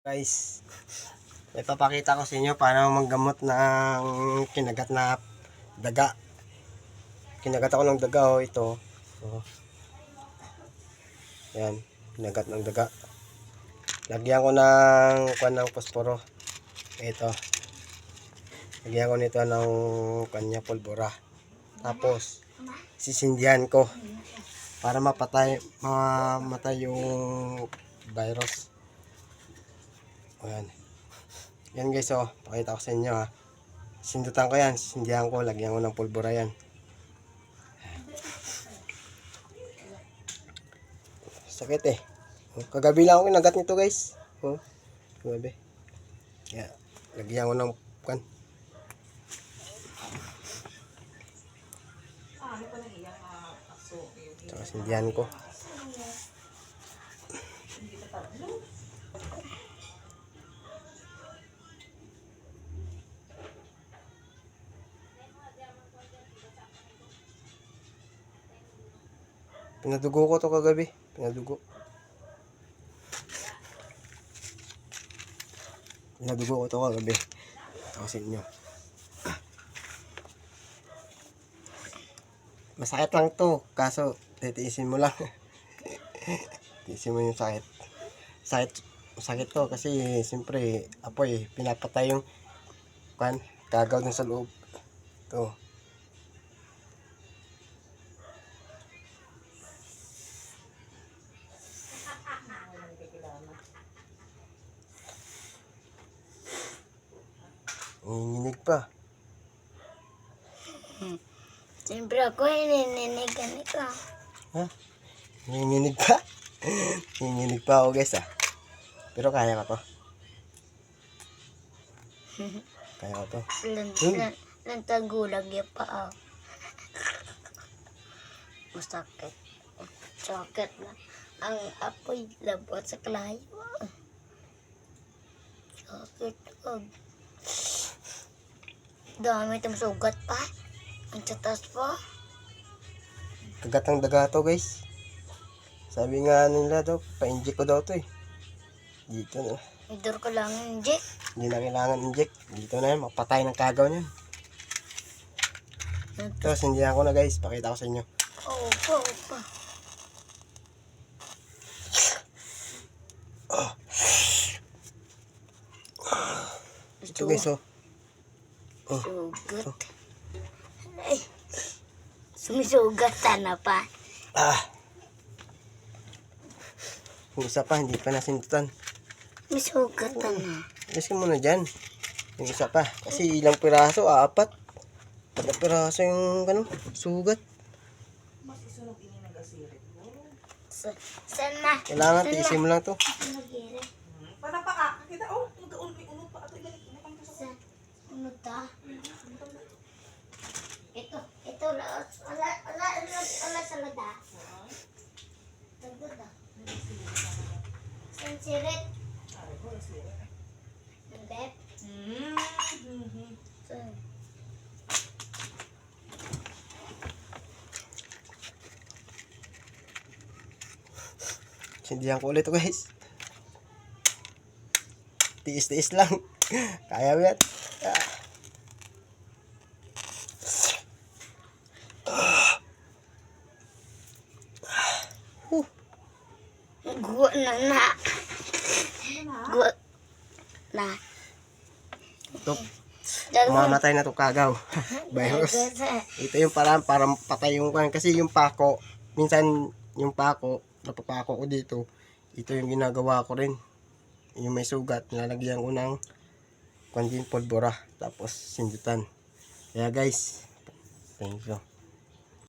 Guys, may papakita ko sa inyo paano manggamot ng kinagat na daga. Kinagat ako ng daga, ito. Oh. Yan, kinagat ng daga. Lagyan ko ng posporo. Ito. Lagyan ko nito ng kanya pulbura. Tapos sisindihan ko para mamatay yung virus. Ayan. Yan guys, pakita ko sa inyo ha. Sindutan ko yan, sindihan ko, lagyan ko ng pulbura yan. Sakit eh. Kagabi lang ako kinagat nito guys. Kagabi. Kaya, lagyan ko ng kan. Tsaka sindihan ko. Pinadugo ko to kagabi. Pinadugo ko to kagabi. Ako sa inyo. Masakit lang to. Kaso, titiisin mo lang. Titiisin mo yung sakit. Sakit to kasi siyempre apoy. Pinapatay yung kagaw dun sa loob. To. Nanginginig pa. Siyempre ako hininigan ka. Ha? Nanginginig pa? Nanginginig pa ako guys Pero kaya ko to. Kaya ko to. Lantagulag yung paa. Masakit. Sakit na. Ang apoy labot sa klayo. Sakit. Dami itong sugat pa. Ang tatas pa. Kagat ang daga to guys. Sabi nga nila daw, pa-inject ko daw to eh. Dito na. Idor ko lang inject. Hindi na kailangan inject. Dito na yan, mapatay ng kagaw niyan. Ito, sindihan ko na guys. Pakita ko sa inyo. Opo. Ito guys Sugat. Ay. Sumisugat sana pa. Yung isa pa, hindi pa nasindutan. May sugat na. Ilisin mo na dyan. Yung isa pa. Kasi ilang piraso, 4. 4 piraso yung sugat. Saan na? Kailangan, tiisin mo lang to. Para pa kita may unod pa ato ibalik mo pang sa. Unod ta. Ito ala sa lada. Tagod. Sensiret. Beb. Sindihan ko ulit to guys. Tiis-tiis lang. Kaya mo yan. Guwa na. Guwa na. Ito. Mamatay na to kagaw. Virus. Ito yung parang patay yung kasi yung pako. Minsan yung pako, napapako ko dito. Ito yung ginagawa ko rin. Yung may sugat, nilalagyan ko ng pulbura. Tapos sindutan. Kaya guys, thank you.